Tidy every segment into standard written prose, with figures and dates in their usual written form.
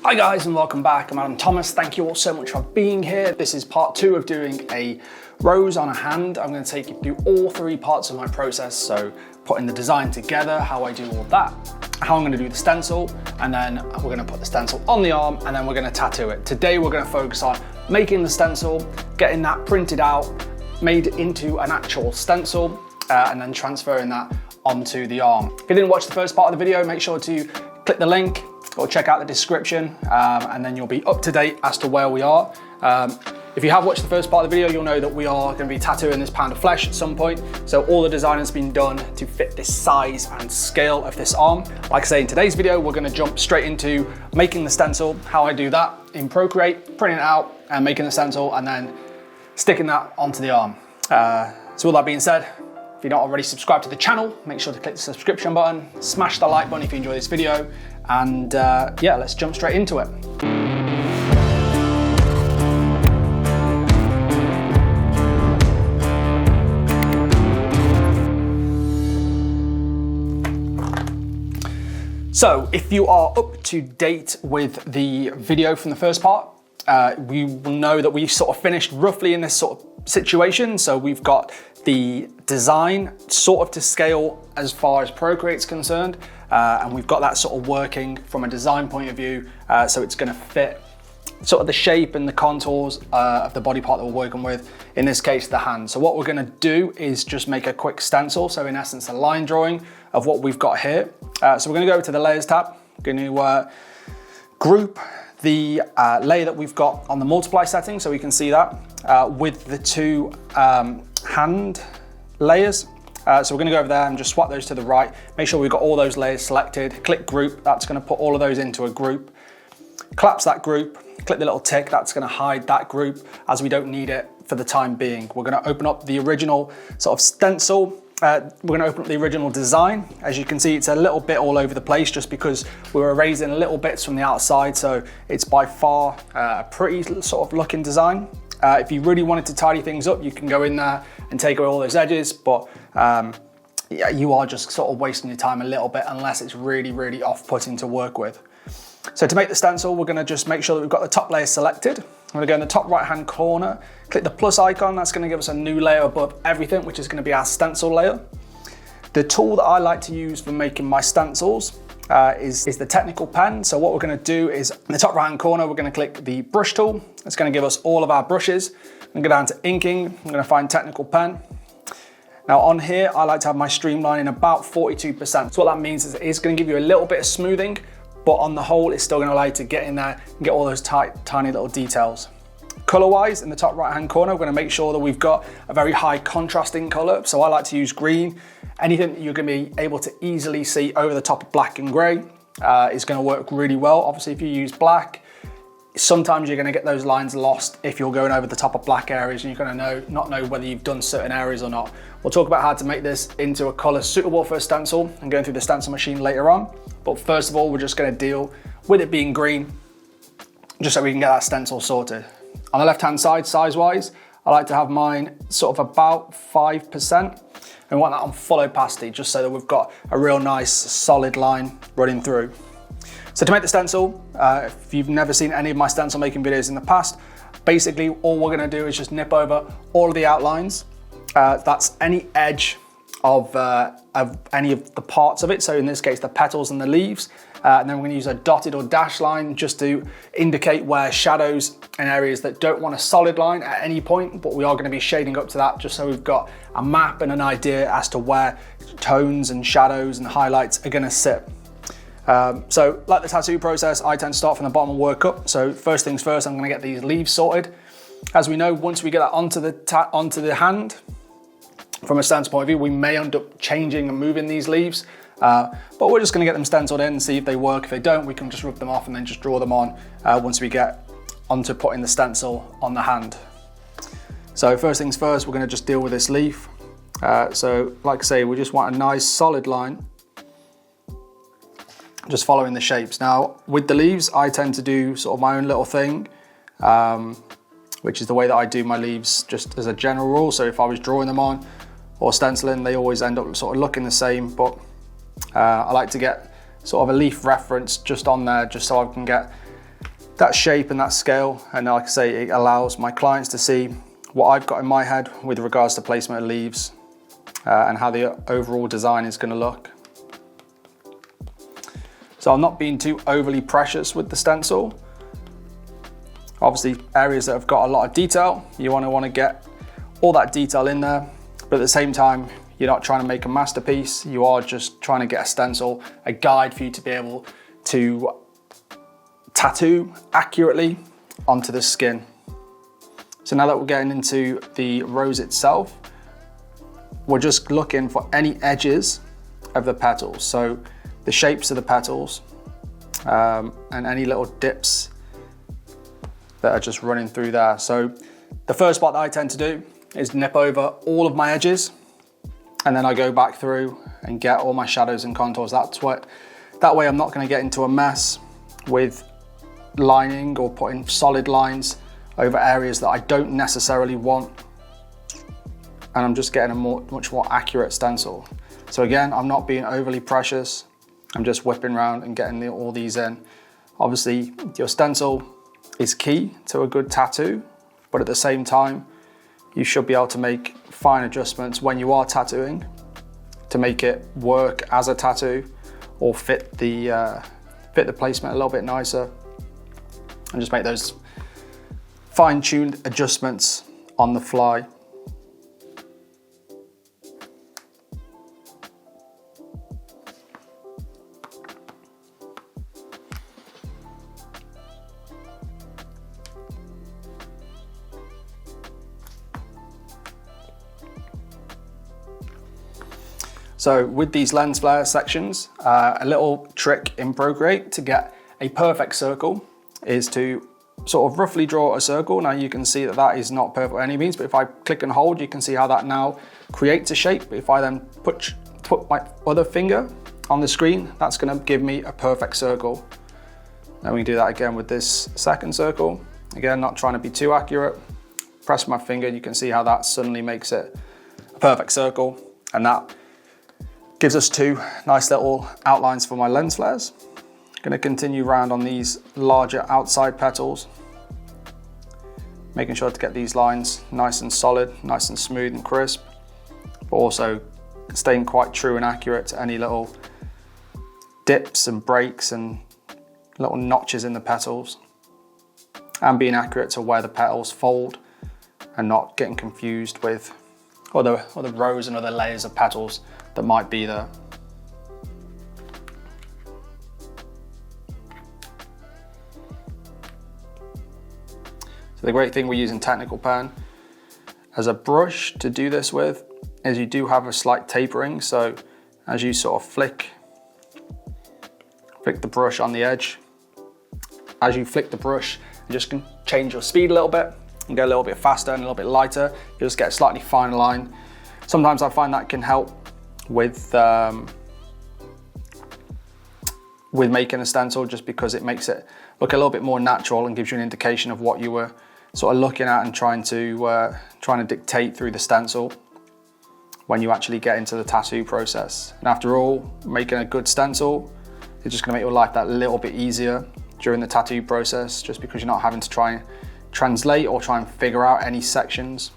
Hi guys and welcome back. I'm Adam Thomas. Thank you all so much for being here. This is part 2 of doing a rose on a hand. I'm going to take you through all 3 parts of my process. So putting the design together, how I do all that, how I'm going to do the stencil, and then we're going to put the stencil on the arm and then we're going to tattoo it. Today we're going to focus on making the stencil, getting that printed out, made into an actual stencil, and then transferring that onto the arm. If you didn't watch the first part of the video, make sure to click the link or check out the description, and then you'll be up to date as to where we are. If you have watched the first part of the video, you'll know that we are going to be tattooing this pound of flesh at some point. So all the design has been done to fit this size and scale of this arm. Like I say, in today's video, we're going to jump straight into making the stencil, how I do that in Procreate, printing it out and making the stencil and then sticking that onto the arm. So all that being said, if you're not already subscribed to the channel, make sure to click the subscription button, smash the like button if you enjoy this video, and yeah, let's jump straight into it. So if you are up to date with the video from the first part, we will know that we sort of finished roughly in this sort of situation. So we've got the design sort of to scale as far as Procreate's concerned, and we've got that sort of working from a design point of view, so it's going to fit sort of the shape and the contours of the body part that we're working with, in this case the hand. So what we're going to do is just make a quick stencil, so in essence a line drawing of what we've got here. So we're going to go over to the layers tab, we're going to group the layer that we've got on the multiply setting, so we can see that with the 2 hand layers. So we're going to go over there and just swap those to the right. Make sure we've got all those layers selected. Click group, that's going to put all of those into a group. Collapse that group, click the little tick, that's going to hide that group as we don't need it for the time being. We're going to open up the original sort of stencil. We're going to open up the original design. As you can see, it's a little bit all over the place just because we were erasing little bits from the outside, so it's by far a pretty sort of looking design. If you really wanted to tidy things up, you can go in there and take away all those edges, but yeah, you are just sort of wasting your time a little bit unless it's really, really off-putting to work with. So to make the stencil, we're going to just make sure that we've got the top layer selected. I'm going to go in the top right-hand corner, click the plus icon. That's going to give us a new layer above everything, which is going to be our stencil layer. The tool that I like to use for making my stencils is the technical pen. So what we're going to do is in the top right-hand corner, we're going to click the brush tool. It's going to give us all of our brushes. I'm going to go down to inking. I'm going to find technical pen. Now on here, I like to have my streamlining about 42%. So what that means is it's going to give you a little bit of smoothing, but on the whole, it's still going to allow you to get in there and get all those tiny little details. Color-wise, in the top right-hand corner, we're going to make sure that we've got a very high contrasting color. So I like to use green. Anything that you're going to be able to easily see over the top of black and gray is going to work really well. Obviously, if you use black, sometimes you're going to get those lines lost if you're going over the top of black areas and you're going to not know whether you've done certain areas or not. We'll talk about how to make this into a color suitable for a stencil and going through the Stencil Machine later on. But first of all, we're just going to deal with it being green, just so we can get that stencil sorted. On the left-hand side, size-wise, I like to have mine sort of about 5%. And we want that on full opacity, just so that we've got a real nice solid line running through. So to make the stencil, if you've never seen any of my stencil making videos in the past, basically all we're going to do is just nip over all of the outlines. That's any edge of any of the parts of it. So in this case, the petals and the leaves. And then we're going to use a dotted or dashed line just to indicate where shadows and areas that don't want a solid line at any point, but we are going to be shading up to that just so we've got a map and an idea as to where tones and shadows and highlights are going to sit. So like the tattoo process, I tend to start from the bottom and work up. So first things first, I'm going to get these leaves sorted. As we know, once we get that onto the hand, from a stencil point of view, we may end up changing and moving these leaves, but we're just going to get them stenciled in and see if they work. If they don't, we can just rub them off and then just draw them on once we get onto putting the stencil on the hand. So first things first, we're going to just deal with this leaf. So like I say, we just want a nice solid line, just following the shapes. Now with the leaves, I tend to do sort of my own little thing, which is the way that I do my leaves just as a general rule. So if I was drawing them on or stenciling, they always end up sort of looking the same, but I like to get sort of a leaf reference just on there, just so I can get that shape and that scale. And like I say, it allows my clients to see what I've got in my head with regards to placement of leaves and how the overall design is going to look. So I'm not being too overly precious with the stencil. Obviously, areas that have got a lot of detail, you want to get all that detail in there, but at the same time, you're not trying to make a masterpiece. You are just trying to get a stencil, a guide for you to be able to tattoo accurately onto the skin. So now that we're getting into the rose itself, we're just looking for any edges of the petals. So the shapes of the petals and any little dips that are just running through there. So the first part that I tend to do is nip over all of my edges, and then I go back through and get all my shadows and contours. That way I'm not going to get into a mess with lining or putting solid lines over areas that I don't necessarily want, and I'm just getting a much more accurate stencil. So again, I'm not being overly precious. I'm just whipping around and getting all these in. Obviously, your stencil is key to a good tattoo, but at the same time, you should be able to make fine adjustments when you are tattooing to make it work as a tattoo or fit the placement a little bit nicer, and just make those fine-tuned adjustments on the fly. So with these lens flare sections, a little trick in Procreate to get a perfect circle is to sort of roughly draw a circle. Now you can see that that is not perfect by any means, but if I click and hold, you can see how that now creates a shape. If I then put my other finger on the screen, that's going to give me a perfect circle. And we can do that again with this second circle. Again, not trying to be too accurate. Press my finger and you can see how that suddenly makes it a perfect circle. And that gives us two nice little outlines for my lens flares. Going to continue round on these larger outside petals, making sure to get these lines nice and solid, nice and smooth and crisp, but also staying quite true and accurate to any little dips and breaks and little notches in the petals, and being accurate to where the petals fold and not getting confused with other rows and other layers of petals that might be there. So the great thing we're using technical pen as a brush to do this with is you do have a slight tapering. So as you sort of flick the brush on the edge, as you flick the brush, you just can change your speed a little bit and go a little bit faster and a little bit lighter. You just get a slightly finer line. Sometimes I find that can help with making a stencil, just because it makes it look a little bit more natural and gives you an indication of what you were sort of looking at and trying to dictate through the stencil when you actually get into the tattoo process. And after all, making a good stencil is just going to make your life that little bit easier during the tattoo process, just because you're not having to try and translate or try and figure out any sections.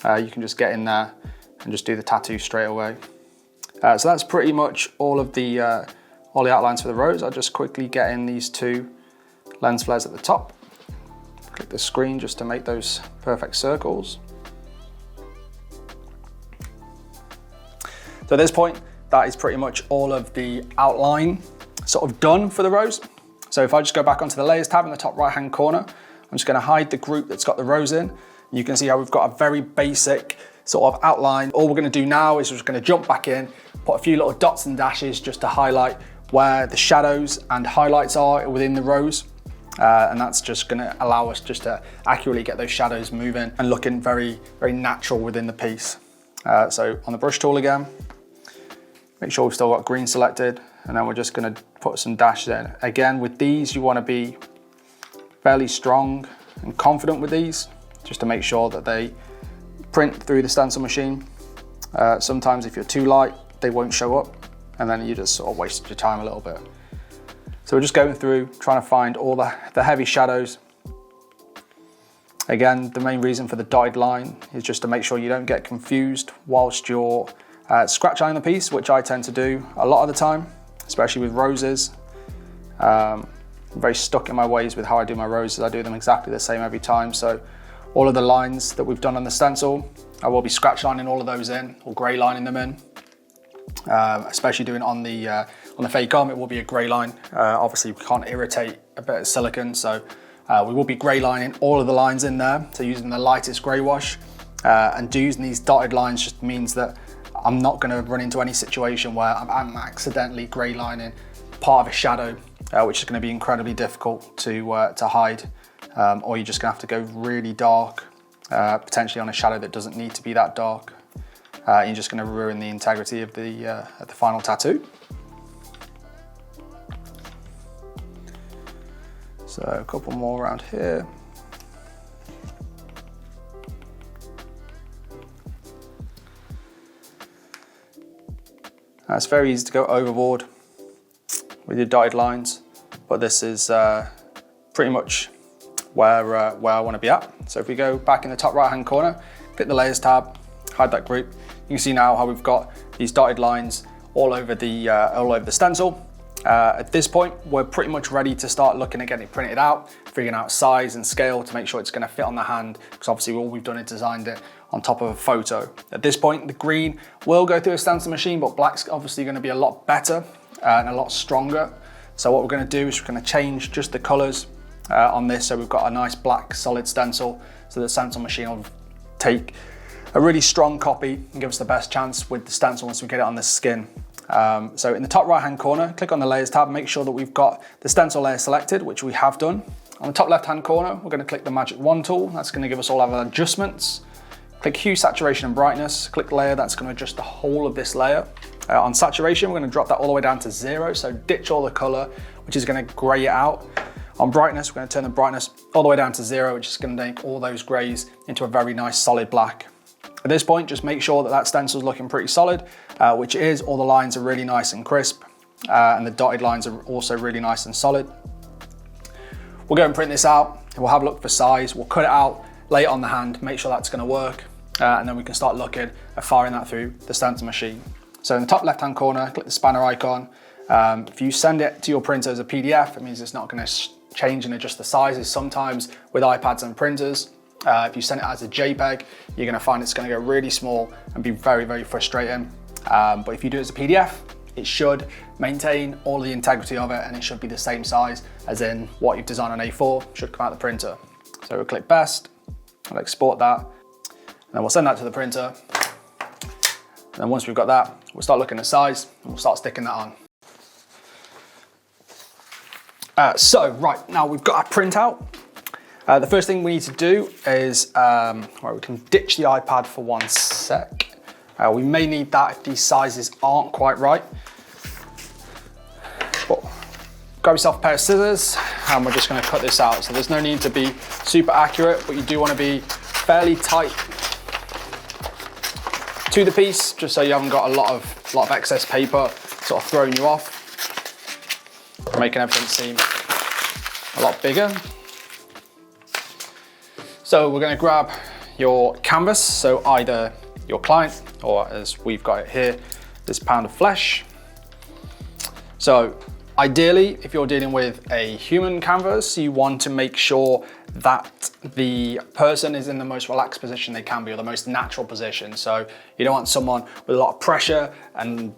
You can just get in there and just do the tattoo straight away. So that's pretty much all the outlines for the rose. I'll just quickly get in these two lens flares at the top. Click the screen just to make those perfect circles. So at this point, that is pretty much all of the outline sort of done for the rose. So if I just go back onto the layers tab in the top right hand corner, I'm just going to hide the group that's got the rose in. You can see how we've got a very basic sort of outline. All we're going to do now is we're just going to jump back in, put a few little dots and dashes just to highlight where the shadows and highlights are within the rose. And that's just going to allow us just to accurately get those shadows moving and looking very, very natural within the piece. So on the brush tool again, make sure we've still got green selected, and then we're just going to put some dashes in. Again, with these, you want to be fairly strong and confident with these, just to make sure that they print through the stencil machine. Sometimes if you're too light, they won't show up, and then you just sort of waste your time a little bit. So we're just going through, trying to find all the heavy shadows. Again, the main reason for the dotted line is just to make sure you don't get confused whilst you're scratch eyeing the piece, which I tend to do a lot of the time, especially with roses. I'm very stuck in my ways with how I do my roses. I do them exactly the same every time. So all of the lines that we've done on the stencil, I will be scratch lining all of those in, or grey lining them in. Especially doing it on the fake arm, it will be a grey line. Obviously we can't irritate a bit of silicone, so we will be grey lining all of the lines in there. So using the lightest grey wash, and using these dotted lines just means that I'm not going to run into any situation where I'm accidentally grey lining part of a shadow, which is going to be incredibly difficult to hide, or you're just going to have to go really dark, potentially on a shadow that doesn't need to be that dark. You're just going to ruin the integrity of the final tattoo. So a couple more around here. It's very easy to go overboard with your dotted lines, but this is pretty much where I want to be at. So if we go back in the top right hand corner, click the layers tab, hide that group. You can see now how we've got these dotted lines all over the stencil. At this point, we're pretty much ready to start looking at getting it printed out, figuring out size and scale to make sure it's going to fit on the hand, because obviously all we've done is designed it on top of a photo. At this point, the green will go through a stencil machine, but black's obviously going to be a lot better and a lot stronger. So what we're going to do is we're going to change just the colors on this, so we've got a nice black solid stencil, so the stencil machine will take a really strong copy and give us the best chance with the stencil once we get it on the skin. So in the top right hand corner, click on the layers tab, make sure that we've got the stencil layer selected, which we have done. On the top left hand corner, we're going to click the magic wand tool. That's going to give us all our adjustments. Click hue, saturation and brightness. Click layer, that's going to adjust the whole of this layer. On saturation, we're going to drop that all the way down to 0, so ditch all the color, which is going to gray it out. On brightness, we're going to turn the brightness all the way down to 0, which is going to make all those grays into a very nice solid black. At this point, just make sure that stencil is looking pretty solid, which it is. All the lines are really nice and crisp, and the dotted lines are also really nice and solid. We'll go and print this out, and we'll have a look for size. We'll cut it out, lay it on the hand, make sure that's going to work, and then we can start looking at firing that through the stencil machine. So in the top left-hand corner, click the spanner icon. If you send it to your printer as a PDF, it means it's not going to change and adjust the sizes. Sometimes with iPads and printers, if you send it as a JPEG, you're going to find it's going to go really small and be very, very frustrating. But if you do it as a PDF, it should maintain all the integrity of it, and it should be the same size as in what you've designed on A4 should come out the printer. So we'll click best, I'll export that, and then we'll send that to the printer. And then once we've got that, we'll start looking at size and we'll start sticking that on. So right, now we've got our printout. The first thing we need to do is, we can ditch the iPad for 1 sec. We may need that if these sizes aren't quite right. But grab yourself a pair of scissors and we're just going to cut this out. So there's no need to be super accurate, but you do want to be fairly tight to the piece, just so you haven't got a lot of excess paper sort of throwing you off, making everything seem a lot bigger. So we're going to grab your canvas, so either your client or, as we've got it here, this pound of flesh. So ideally, if you're dealing with a human canvas, you want to make sure that the person is in the most relaxed position they can be, or the most natural position. So you don't want someone with a lot of pressure and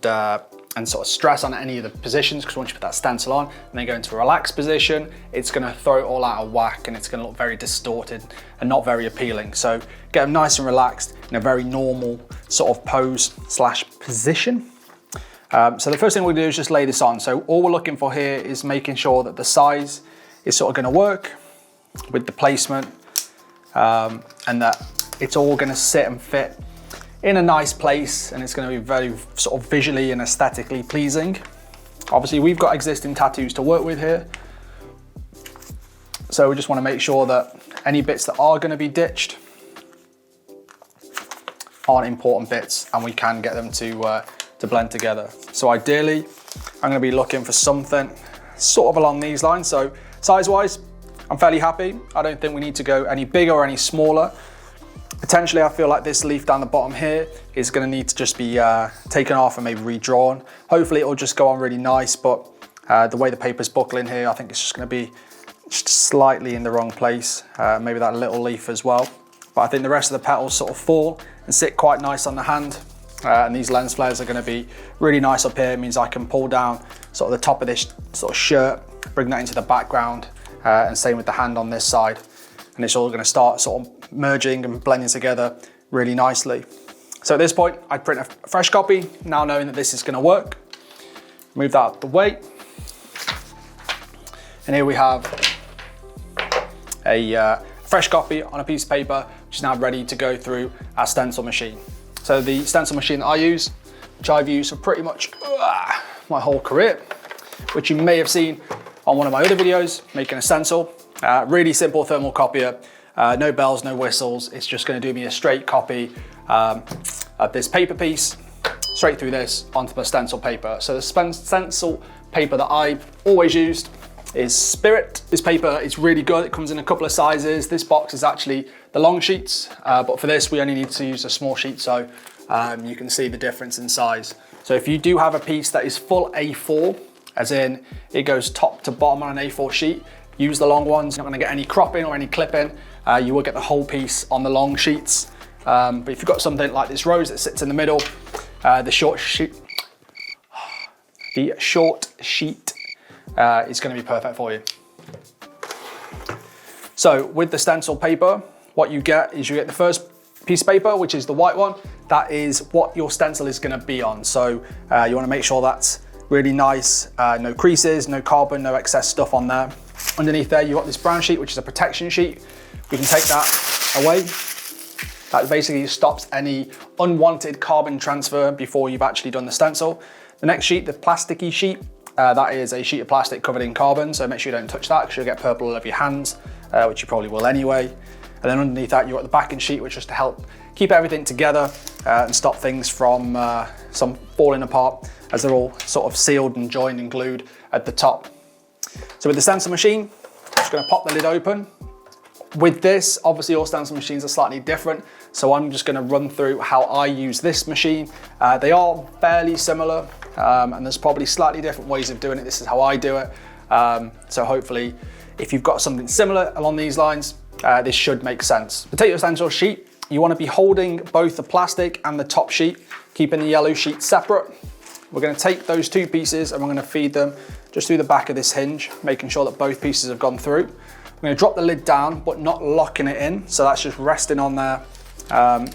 sort of stress on any of the positions, because once you put that stencil on and then go into a relaxed position, it's going to throw it all out of whack and it's going to look very distorted and not very appealing. So get them nice and relaxed in a very normal sort of pose slash position. So the first thing we'll do is just lay this on. So all we're looking for here is making sure that the size is sort of going to work with the placement, and that it's all going to sit and fit in a nice place, and it's going to be very sort of visually and aesthetically pleasing. Obviously we've got existing tattoos to work with here, so we just want to make sure that any bits that are going to be ditched aren't important bits and we can get them to blend together. So ideally I'm going to be looking for something sort of along these lines. So size-wise, I'm fairly happy. I don't think we need to go any bigger or any smaller. Potentially, I feel like this leaf down the bottom here is going to need to just be taken off and maybe redrawn. Hopefully it'll just go on really nice, but the way the paper's buckling here, I think it's just going to be just slightly in the wrong place. Maybe that little leaf as well. But I think the rest of the petals sort of fall and sit quite nice on the hand. And these lens flares are going to be really nice up here. It means I can pull down sort of the top of this sort of shirt, bring that into the background, and same with the hand on this side. And it's all going to start sort of merging and blending together really nicely. So at this point, I'd print a fresh copy, now knowing that this is going to work. Move that out of the way. And here we have a fresh copy on a piece of paper, which is now ready to go through our stencil machine. So the stencil machine that I use, which I've used for pretty much my whole career, which you may have seen on one of my other videos, making a stencil. Really simple thermal copier, no bells, no whistles. It's just going to do me a straight copy of this paper piece, straight through this onto the stencil paper. So the stencil paper that I've always used is Spirit. This paper is really good. It comes in a couple of sizes. This box is actually the long sheets, but for this we only need to use a small sheet, so you can see the difference in size. So if you do have a piece that is full A4, as in it goes top to bottom on an A4 sheet, use the long ones. You're not going to get any cropping or any clipping. You will get the whole piece on the long sheets. But if you've got something like this rose that sits in the middle, the short sheet is going to be perfect for you. So with the stencil paper, what you get is you get the first piece of paper, which is the white one. That is what your stencil is going to be on. So you want to make sure that's really nice, no creases, no carbon, no excess stuff on there. Underneath there, you've got this brown sheet, which is a protection sheet. We can take that away. That basically stops any unwanted carbon transfer before you've actually done the stencil. The next sheet, the plasticky sheet, that is a sheet of plastic covered in carbon, so make sure you don't touch that because you'll get purple all over your hands, which you probably will anyway. And then underneath that, you've got the backing sheet, which is to help keep everything together and stop things from some falling apart, as they're all sort of sealed and joined and glued at the top. So with the stencil machine, I'm just going to pop the lid open. With this, obviously all stencil machines are slightly different, so I'm just going to run through how I use this machine. They are fairly similar, and there's probably slightly different ways of doing it. This is how I do it. So hopefully, if you've got something similar along these lines, this should make sense. To take your stencil sheet, you want to be holding both the plastic and the top sheet, keeping the yellow sheet separate. We're going to take those two pieces and we're going to feed them just through the back of this hinge, making sure that both pieces have gone through. I'm going to drop the lid down, but not locking it in. So that's just resting on there. Now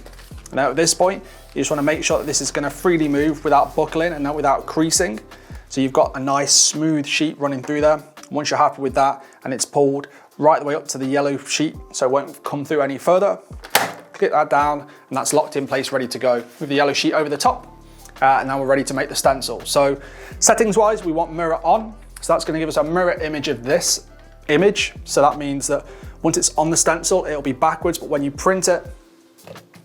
at this point, you just want to make sure that this is going to freely move without buckling and not without creasing. So you've got a nice smooth sheet running through there. Once you're happy with that and it's pulled right the way up to the yellow sheet, so it won't come through any further, click that down and that's locked in place, ready to go. With the yellow sheet over the top, and now we're ready to make the stencil. So settings wise, we want mirror on. So that's going to give us a mirror image of this image. So that means that once it's on the stencil, it'll be backwards, but when you print it,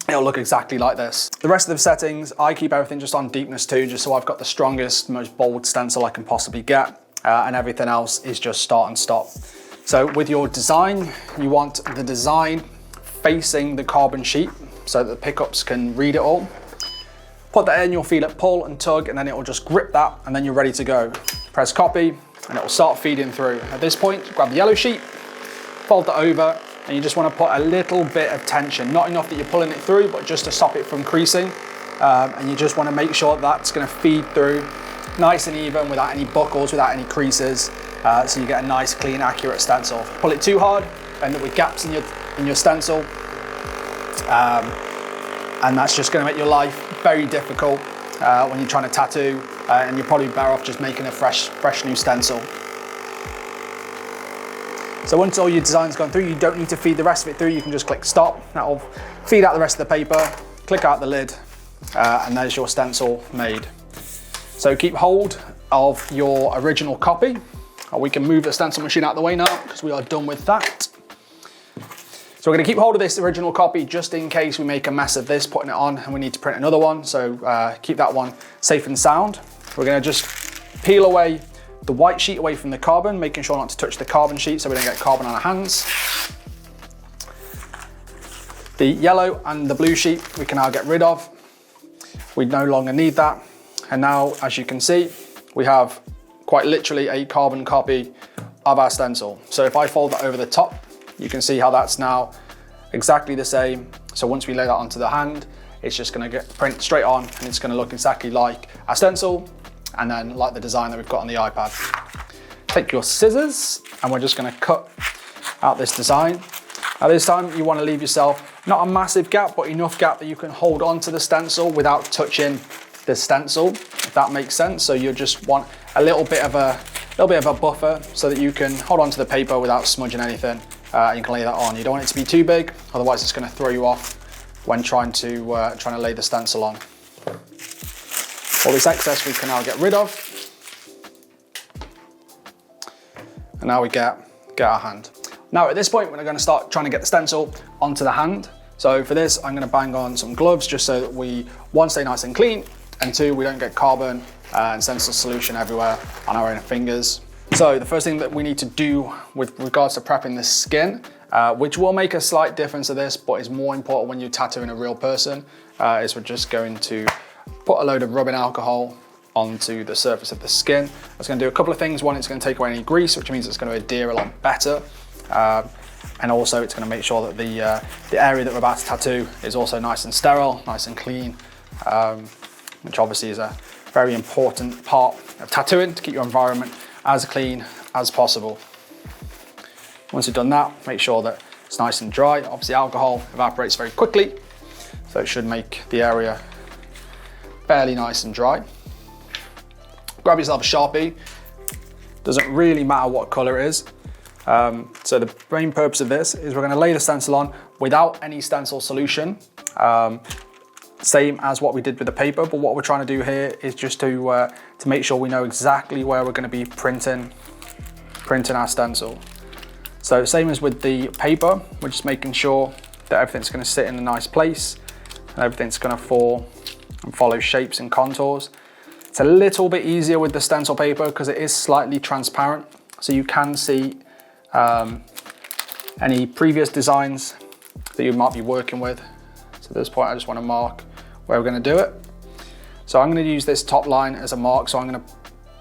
it'll look exactly like this. The rest of the settings, I keep everything just on deepness 2, just so I've got the strongest, most bold stencil I can possibly get, and everything else is just start and stop. So with your design, you want the design facing the carbon sheet so that the pickups can read it all. Put that in, you'll feel it pull and tug, and then it will just grip that, and then you're ready to go. Press copy, and it will start feeding through. At this point, grab the yellow sheet, fold that over, and you just want to put a little bit of tension. Not enough that you're pulling it through, but just to stop it from creasing. And you just want to make sure that's going to feed through nice and even without any buckles, without any creases. So you get a nice, clean, accurate stencil. If you pull it too hard, end up with gaps in your stencil. And that's just going to make your life very difficult when you're trying to tattoo, and you're probably better off just making a fresh new stencil. So once all your design's gone through, you don't need to feed the rest of it through. You can just click stop. That'll feed out the rest of the paper, click out the lid, and there's your stencil made. So keep hold of your original copy. We can move the stencil machine out of the way now because we are done with that. So we're going to keep hold of this original copy just in case we make a mess of this, putting it on, and we need to print another one. So keep that one safe and sound. We're going to just peel away the white sheet away from the carbon, making sure not to touch the carbon sheet so we don't get carbon on our hands. The yellow and the blue sheet we can now get rid of. We no longer need that. And now, as you can see, we have quite literally a carbon copy of our stencil. So if I fold that over the top, you can see how that's now exactly the same. So once we lay that onto the hand, it's just gonna get print straight on and it's gonna look exactly like our stencil and then like the design that we've got on the iPad. Take your scissors and we're just gonna cut out this design. Now this time you wanna leave yourself not a massive gap, but enough gap that you can hold on to the stencil without touching the stencil, if that makes sense. So you just want a little bit of a buffer so that you can hold on to the paper without smudging anything. And you can lay that on. You don't want it to be too big, otherwise it's going to throw you off when trying to lay the stencil on. All this excess we can now get rid of. And now we get our hand. Now at this point, we're going to start trying to get the stencil onto the hand. So for this, I'm going to bang on some gloves just so that we, one, stay nice and clean, and two, we don't get carbon and stencil solution everywhere on our own fingers. So the first thing that we need to do with regards to prepping the skin, which will make a slight difference to this, but is more important when you're tattooing a real person, is we're just going to put a load of rubbing alcohol onto the surface of the skin. It's going to do a couple of things. One, it's going to take away any grease, which means it's going to adhere a lot better. And also it's going to make sure that the area that we're about to tattoo is also nice and sterile, nice and clean, which obviously is a very important part of tattooing, to keep your environment as clean as possible. Once you've done that, make sure that it's nice and dry. Obviously alcohol evaporates very quickly, so it should make the area fairly nice and dry. Grab yourself a Sharpie. Doesn't really matter what color it is. So the main purpose of this is we're going to lay the stencil on without any stencil solution. Same as what we did with the paper, but what we're trying to do here is just to make sure we know exactly where we're going to be printing our stencil. So same as with the paper, we're just making sure that everything's going to sit in a nice place and everything's going to fall and follow shapes and contours. It's a little bit easier with the stencil paper because it is slightly transparent, so you can see any previous designs that you might be working with. So at this point, I just want to mark where we're going to do it. So I'm going to use this top line as a mark. So I'm going to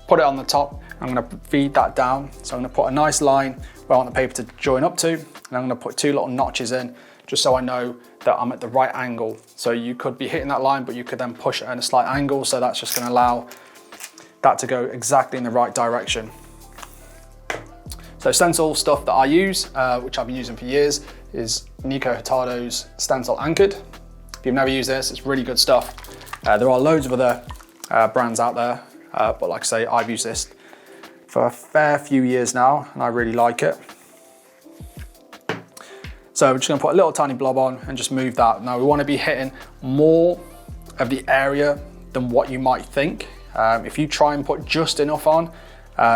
put it on the top. I'm going to feed that down. So I'm going to put a nice line where I want the paper to join up to. And I'm going to put 2 little notches in just so I know that I'm at the right angle. So you could be hitting that line, but you could then push it at a slight angle. So that's just going to allow that to go exactly in the right direction. So stencil stuff that I use, which I've been using for years, is Nico Hurtado's Stencil Anchored. If you've never used this, it's really good stuff. There are loads of other brands out there, but like I say, I've used this for a fair few years now, and I really like it. So we're just gonna put a little tiny blob on and just move that. Now we wanna be hitting more of the area than what you might think. If you try and put just enough on,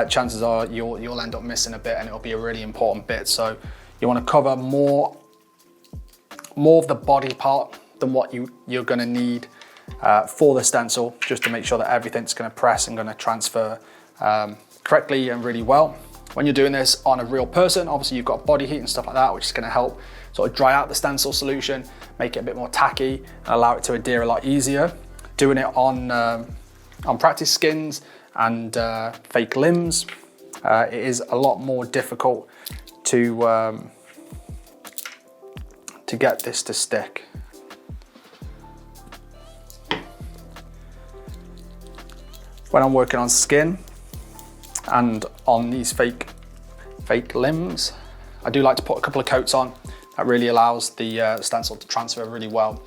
chances are you'll end up missing a bit, and it'll be a really important bit. So you want to cover more of the body part than what you're going to need for the stencil, just to make sure that everything's going to press and going to transfer correctly and really well. When you're doing this on a real person, obviously you've got body heat and stuff like that, which is going to help sort of dry out the stencil solution, make it a bit more tacky, and allow it to adhere a lot easier. Doing it on practice skins and fake limbs, it is a lot more difficult to get this to stick. When I'm working on skin and on these fake limbs, I do like to put a couple of coats on. That really allows the stencil to transfer really well.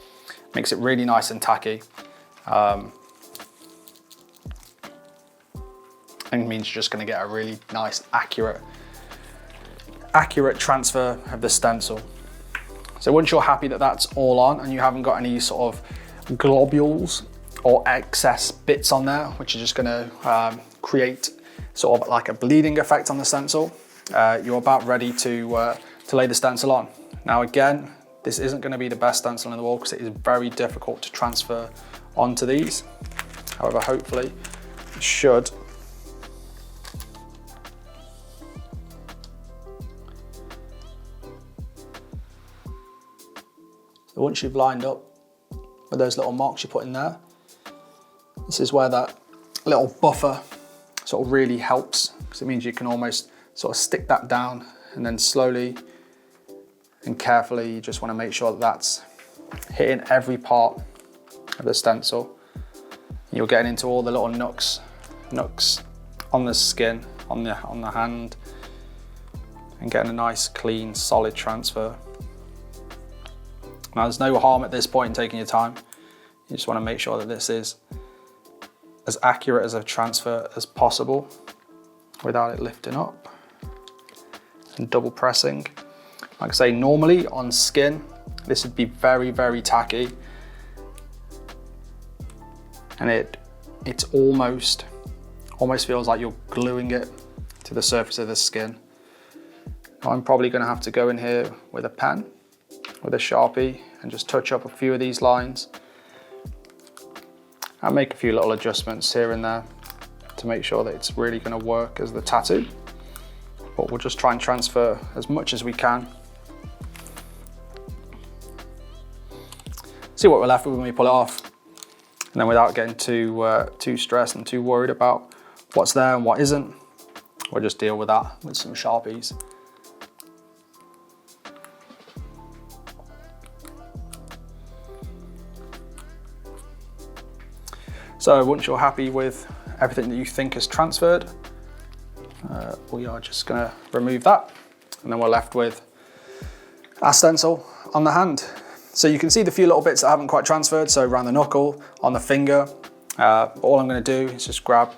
Makes it really nice and tacky. And means you're just going to get a really nice, accurate transfer of the stencil. So once you're happy that that's all on and you haven't got any sort of globules or excess bits on there, which are just going to create sort of like a bleeding effect on the stencil, you're about ready to lay the stencil on. Now again, this isn't going to be the best stencil in the world because it is very difficult to transfer onto these. However, hopefully it should So once you've lined up with those little marks you put in there, this is where that little buffer sort of really helps, because it means you can almost sort of stick that down, and then slowly and carefully you just want to make sure that that's hitting every part of the stencil. You're getting into all the little nooks on the skin, on the hand, and getting a nice, clean, solid transfer. Now, there's no harm at this point in taking your time. You just want to make sure that this is as accurate as a transfer as possible without it lifting up, and double pressing. Like I say, normally on skin, this would be very, very tacky, and it's almost feels like you're gluing it to the surface of the skin. Now, I'm probably going to have to go in here with a pen, with a Sharpie, and just touch up a few of these lines. I'll make a few little adjustments here and there to make sure that it's really going to work as the tattoo. But we'll just try and transfer as much as we can. See what we're left with when we pull it off. And then without getting too stressed and too worried about what's there and what isn't, we'll just deal with that with some Sharpies. So once you're happy with everything that you think is transferred, we are just going to remove that, and then we're left with our stencil on the hand. So you can see the few little bits that haven't quite transferred, so around the knuckle, on the finger. All I'm going to do is just grab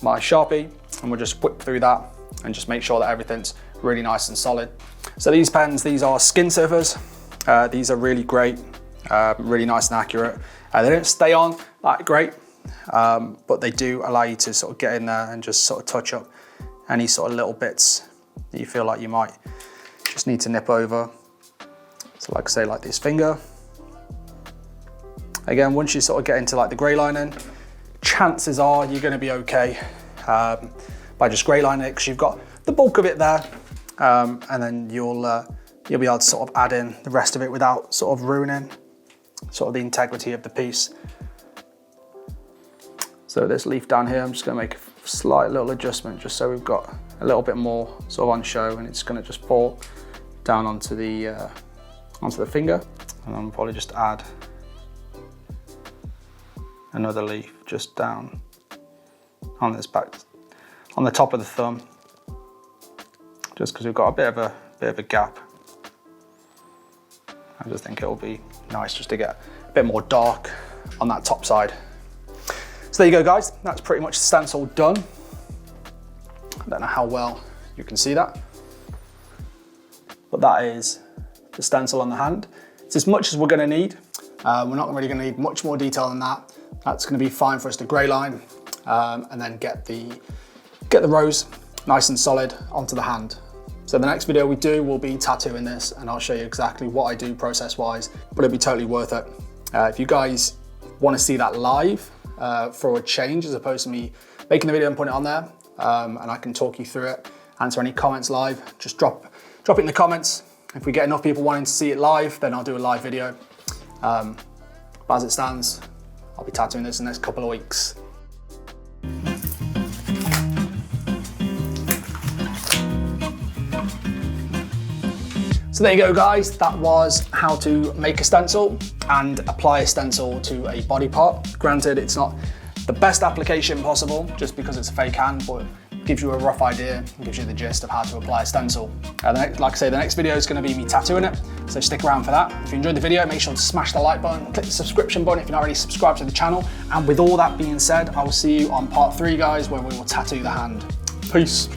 my Sharpie, and we'll just whip through that and just make sure that everything's really nice and solid. So these pens, these are skin surfers. These are really great, really nice and accurate. They don't stay on that great, but they do allow you to sort of get in there and just sort of touch up any sort of little bits that you feel like you might just need to nip over. So like I say, like this finger. Again, once you sort of get into like the grey lining, chances are you're going to be okay by just grey lining it, because you've got the bulk of it there, and then you'll be able to sort of add in the rest of it without sort of ruining sort of the integrity of the piece. So this leaf down here, I'm just going to make a slight little adjustment just so we've got a little bit more sort of on show, and it's going to just fall down onto the finger, and I'll probably just add another leaf just down on this back, on the top of the thumb, just because we've got a bit of a gap. I just think it'll be nice just to get a bit more dark on that top side. So there you go, guys. That's pretty much the stencil done. I don't know how well you can see that, but that is the stencil on the hand. It's as much as we're going to need. We're not really going to need much more detail than that. That's going to be fine for us to grey line, and then get the rose nice and solid onto the hand. So the next video we do will be tattooing this, and I'll show you exactly what I do process wise, but it'll be totally worth it. If you guys want to see that live for a change, as opposed to me making the video and putting it on there, and I can talk you through it, answer any comments live, just drop it in the comments. If we get enough people wanting to see it live, then I'll do a live video. But as it stands, I'll be tattooing this in the next couple of weeks. So there you go, guys. That was how to make a stencil and apply a stencil to a body part. Granted, it's not the best application possible just because it's a fake hand, but it gives you a rough idea, gives you the gist of how to apply a stencil. Like I say, the next video is going to be me tattooing it, so stick around for that. If you enjoyed the video, make sure to smash the like button, click the subscription button if you're not already subscribed to the channel. And with all that being said, I will see you on part 3, guys, where we will tattoo the hand. Peace.